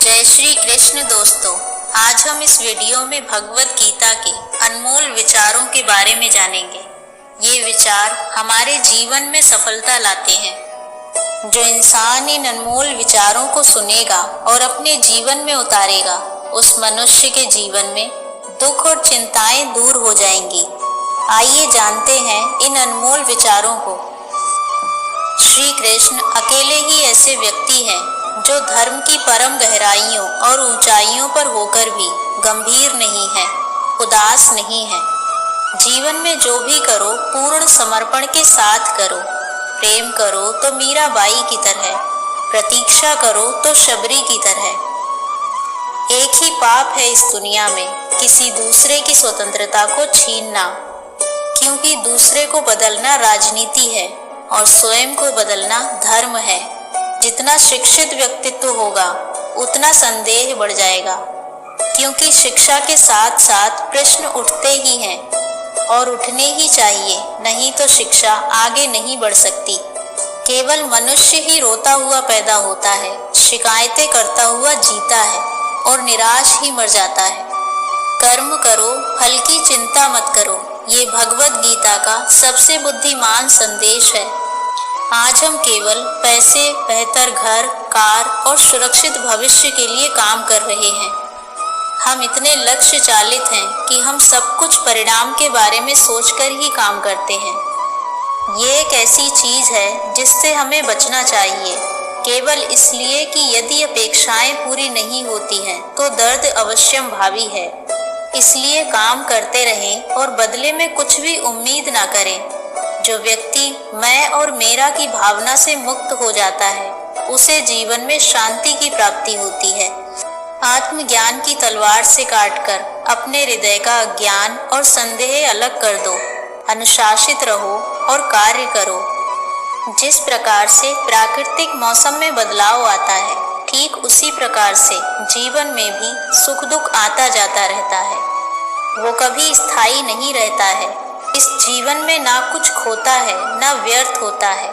जय श्री कृष्ण दोस्तों, आज हम इस वीडियो में भगवत गीता के अनमोल विचारों के बारे में जानेंगे। ये विचार हमारे जीवन में सफलता लाते हैं। जो इंसान इन अनमोल विचारों को सुनेगा और अपने जीवन में उतारेगा, उस मनुष्य के जीवन में दुख और चिंताएं दूर हो जाएंगी। आइए जानते हैं इन अनमोल विचारों को। श्री कृष्ण अकेले ही ऐसे व्यक्ति हैं जो धर्म की परम गहराइयों और ऊंचाइयों पर होकर भी गंभीर नहीं है, उदास नहीं है। जीवन में जो भी करो पूर्ण समर्पण के साथ करो। प्रेम करो तो मीराबाई की तरह, प्रतीक्षा करो तो शबरी की तरह। एक ही पाप है इस दुनिया में, किसी दूसरे की स्वतंत्रता को छीनना, क्योंकि दूसरे को बदलना राजनीति है और स्वयं को बदलना धर्म है। जितना शिक्षित व्यक्तित्व होगा उतना संदेह बढ़ जाएगा, क्योंकि शिक्षा के साथ साथ प्रश्न उठते ही हैं और उठने ही चाहिए, नहीं तो शिक्षा आगे नहीं बढ़ सकती। केवल मनुष्य ही रोता हुआ पैदा होता है, शिकायतें करता हुआ जीता है और निराश ही मर जाता है। कर्म करो, फल की चिंता मत करो, ये भगवत गीता का सबसे बुद्धिमान संदेश है। आज हम केवल पैसे, बेहतर घर, कार और सुरक्षित भविष्य के लिए काम कर रहे हैं। हम इतने लक्ष्य चालित हैं कि हम सब कुछ परिणाम के बारे में सोचकर ही काम करते हैं। ये एक ऐसी चीज है जिससे हमें बचना चाहिए, केवल इसलिए कि यदि अपेक्षाएं पूरी नहीं होती हैं तो दर्द अवश्यम भावी है। इसलिए काम करते रहें और बदले में कुछ भी उम्मीद ना करें। जो व्यक्ति मैं और मेरा की भावना से मुक्त हो जाता है, उसे जीवन में शांति की प्राप्ति होती है। आत्मज्ञान की तलवार से काटकर अपने हृदय का अज्ञान और संदेह अलग कर दो। अनुशासित रहो और कार्य करो। जिस प्रकार से प्राकृतिक मौसम में बदलाव आता है, ठीक उसी प्रकार से जीवन में भी सुख दुख आता जाता रहता है। वो कभी स्थायी नहीं रहता है। इस जीवन में ना कुछ खोता है, ना व्यर्थ होता है।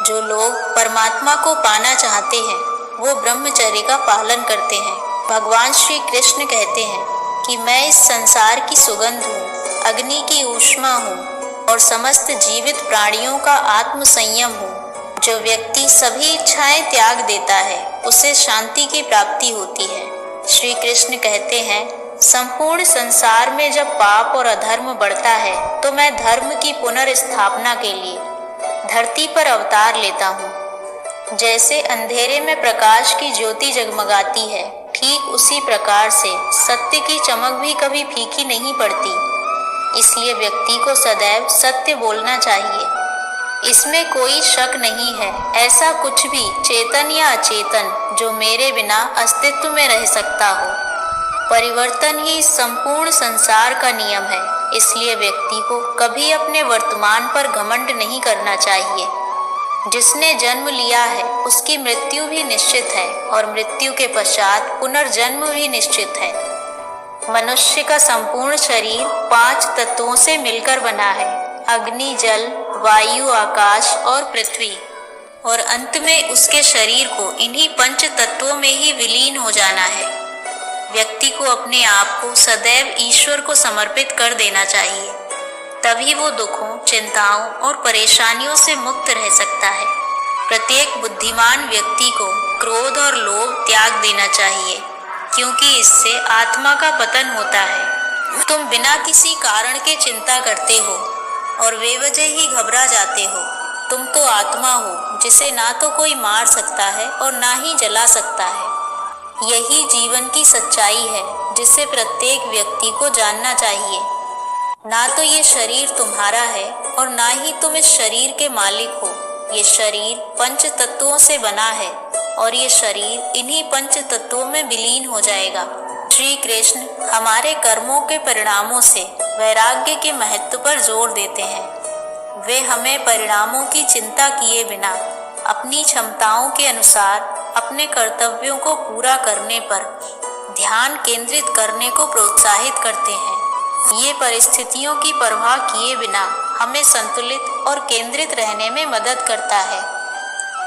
जो लोग परमात्मा को पाना चाहते हैं, वो ब्रह्मचर्य का पालन करते हैं। भगवान श्री कृष्ण कहते हैं कि मैं इस संसार की सुगंध हूँ, अग्नि की ऊष्मा हूँ और समस्त जीवित प्राणियों का आत्म संयम हूँ। जो व्यक्ति सभी इच्छाएं त्याग देता है, उसे शांति की प्राप्ति होती है। श्री कृष्ण कहते हैं, संपूर्ण संसार में जब पाप और अधर्म बढ़ता है तो मैं धर्म की पुनर्स्थापना के लिए धरती पर अवतार लेता हूँ। जैसे अंधेरे में प्रकाश की ज्योति जगमगाती है, ठीक उसी प्रकार से सत्य की चमक भी कभी फीकी नहीं पड़ती। इसलिए व्यक्ति को सदैव सत्य बोलना चाहिए। इसमें कोई शक नहीं है, ऐसा कुछ भी चेतन या अचेतन जो मेरे बिना अस्तित्व में रह सकता हो। परिवर्तन ही संपूर्ण संसार का नियम है। इसलिए व्यक्ति को कभी अपने वर्तमान पर घमंड नहीं करना चाहिए। जिसने जन्म लिया है उसकी मृत्यु भी निश्चित है और मृत्यु के पश्चात पुनर्जन्म भी निश्चित है। मनुष्य का संपूर्ण शरीर 5 तत्वों से मिलकर बना है, अग्नि, जल, वायु, आकाश और पृथ्वी। और अंत में उसके शरीर को इन्हीं 5 तत्वों में ही विलीन हो जाना है। व्यक्ति को अपने आप को सदैव ईश्वर को समर्पित कर देना चाहिए, तभी वो दुखों, चिंताओं और परेशानियों से मुक्त रह सकता है। प्रत्येक बुद्धिमान व्यक्ति को क्रोध और लोभ त्याग देना चाहिए, क्योंकि इससे आत्मा का पतन होता है। तुम बिना किसी कारण के चिंता करते हो और बेवजह ही घबरा जाते हो। तुम तो आत्मा हो जिसे ना तो कोई मार सकता है और ना ही जला सकता है। यही जीवन की सच्चाई है जिसे प्रत्येक व्यक्ति को जानना चाहिए। ना तो ये शरीर तुम्हारा है और ना ही तुम इस शरीर के मालिक हो। ये शरीर 5 तत्वों से बना है और ये शरीर इन्हीं 5 तत्वों में विलीन हो जाएगा। श्री कृष्ण हमारे कर्मों के परिणामों से वैराग्य के महत्व पर जोर देते हैं। वे हमें परिणामों की चिंता किए बिना अपनी क्षमताओं के अनुसार अपने कर्तव्यों को पूरा करने पर ध्यान केंद्रित करने को प्रोत्साहित करते हैं। ये परिस्थितियों की परवाह किए बिना हमें संतुलित और केंद्रित रहने में मदद करता है।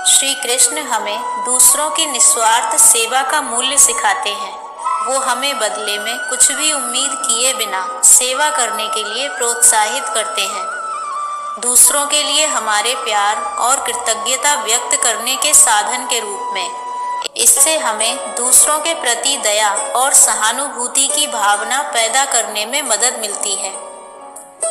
श्री कृष्ण हमें दूसरों की निस्वार्थ सेवा का मूल्य सिखाते हैं। वो हमें बदले में कुछ भी उम्मीद किए बिना सेवा करने के लिए प्रोत्साहित करते हैं। दूसरों के लिए हमारे प्यार और कृतज्ञता व्यक्त करने के साधन के रूप में। इससे हमें दूसरों के प्रति दया और सहानुभूति की भावना पैदा करने में मदद मिलती है।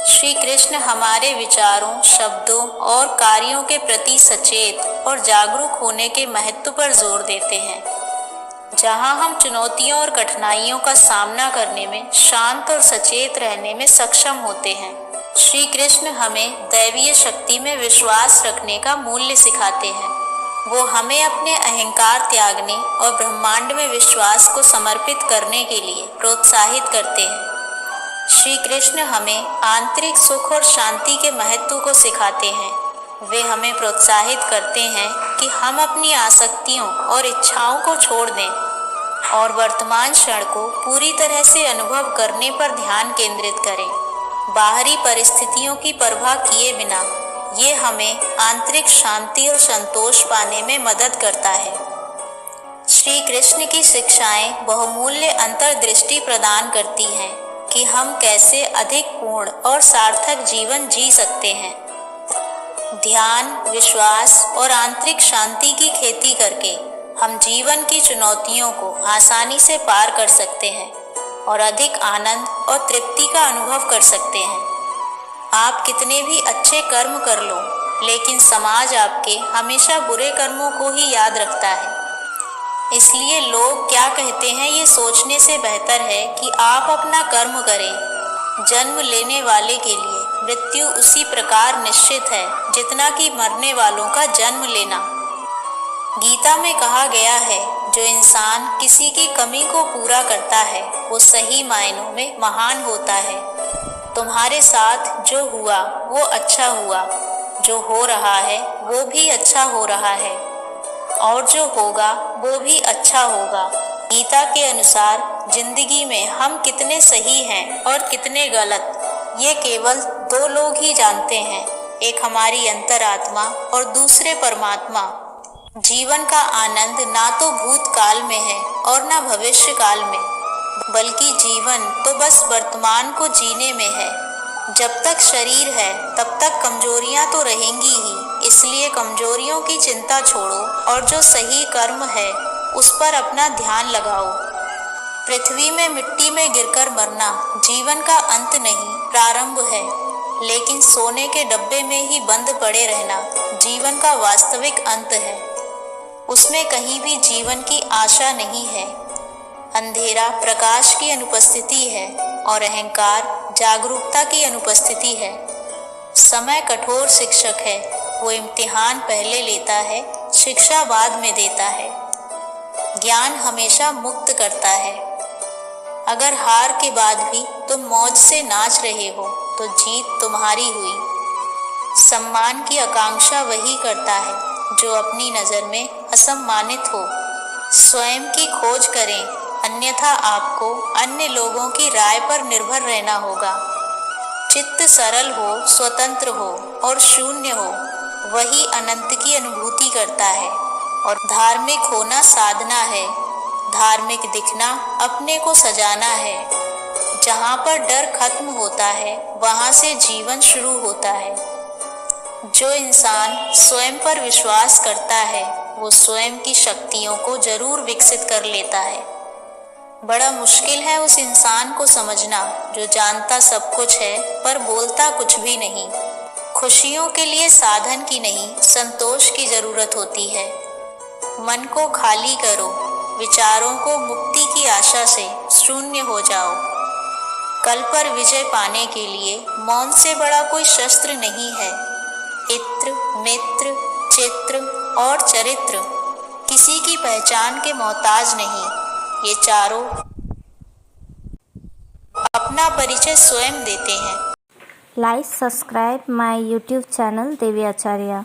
श्री कृष्ण हमारे विचारों, शब्दों और कार्यों के प्रति सचेत और जागरूक होने के महत्व पर जोर देते हैं। जहां हम चुनौतियों और कठिनाइयों का सामना करने में शांत और सचेत रहने में सक्षम होते हैं। श्री कृष्ण हमें दैवीय शक्ति में विश्वास रखने का मूल्य सिखाते हैं। वो हमें अपने अहंकार त्यागने और ब्रह्मांड में विश्वास को समर्पित करने के लिए प्रोत्साहित करते हैं। श्री कृष्ण हमें आंतरिक सुख और शांति के महत्व को सिखाते हैं। वे हमें प्रोत्साहित करते हैं कि हम अपनी आसक्तियों और इच्छाओं को छोड़ दें और वर्तमान क्षण को पूरी तरह से अनुभव करने पर ध्यान केंद्रित करें। बाहरी परिस्थितियों की परवाह किए बिना ये हमें आंतरिक शांति और संतोष पाने में मदद करता है। श्री कृष्ण की शिक्षाएं बहुमूल्य अंतर्दृष्टि प्रदान करती हैं कि हम कैसे अधिक पूर्ण और सार्थक जीवन जी सकते हैं। ध्यान, विश्वास और आंतरिक शांति की खेती करके हम जीवन की चुनौतियों को आसानी से पार कर सकते हैं और अधिक आनंद और तृप्ति का अनुभव कर सकते हैं। आप कितने भी अच्छे कर्म कर लो, लेकिन समाज आपके हमेशा बुरे कर्मों को ही याद रखता है। इसलिए लोग क्या कहते हैं ये सोचने से बेहतर है कि आप अपना कर्म करें। जन्म लेने वाले के लिए मृत्यु उसी प्रकार निश्चित है जितना कि मरने वालों का जन्म लेना। गीता में कहा गया है, जो इंसान किसी की कमी को पूरा करता है वो सही मायनों में महान होता है। तुम्हारे साथ जो हुआ वो अच्छा हुआ, जो हो रहा है वो भी अच्छा हो रहा है, और जो होगा वो भी अच्छा होगा। गीता के अनुसार जिंदगी में हम कितने सही हैं और कितने गलत, ये केवल दो लोग ही जानते हैं, एक हमारी अंतरात्मा और दूसरे परमात्मा। जीवन का आनंद ना तो भूतकाल में है और ना भविष्य काल में, बल्कि जीवन तो बस वर्तमान को जीने में है। जब तक शरीर है तब तक कमजोरियां तो रहेंगी ही, इसलिए कमजोरियों की चिंता छोड़ो और जो सही कर्म है उस पर अपना ध्यान लगाओ। पृथ्वी में मिट्टी में गिरकर मरना जीवन का अंत नहीं, प्रारंभ है, लेकिन सोने के डब्बे में ही बंद पड़े रहना जीवन का वास्तविक अंत है। उसमें कहीं भी जीवन की आशा नहीं है। अंधेरा प्रकाश की अनुपस्थिति है और अहंकार जागरूकता की अनुपस्थिति है। समय कठोर शिक्षक है, वो इम्तिहान पहले लेता है, शिक्षा बाद में देता है। ज्ञान हमेशा मुक्त करता है। अगर हार के बाद भी तुम मौज से नाच रहे हो तो जीत तुम्हारी हुई। सम्मान की आकांक्षा वही करता है जो अपनी नज़र में असम्मानित हो। स्वयं की खोज करें, अन्यथा आपको अन्य लोगों की राय पर निर्भर रहना होगा। चित्त सरल हो, स्वतंत्र हो और शून्य हो, वही अनंत की अनुभूति करता है। और धार्मिक होना साधना है, धार्मिक दिखना अपने को सजाना है। जहाँ पर डर खत्म होता है वहाँ से जीवन शुरू होता है। जो इंसान स्वयं पर विश्वास करता है वो स्वयं की शक्तियों को जरूर विकसित कर लेता है। बड़ा मुश्किल है उस इंसान को समझना जो जानता सब कुछ है पर बोलता कुछ भी नहीं। खुशियों के लिए साधन की नहीं, संतोष की जरूरत होती है। मन को खाली करो, विचारों को मुक्ति की आशा से शून्य हो जाओ। कल पर विजय पाने के लिए मौन से बड़ा कोई शस्त्र नहीं है। इत्र, मित्र, चित्र और चरित्र किसी की पहचान के मोहताज नहीं। ये चारों अपना परिचय स्वयं देते हैं। Like subscribe my YouTube channel Devi Acharya.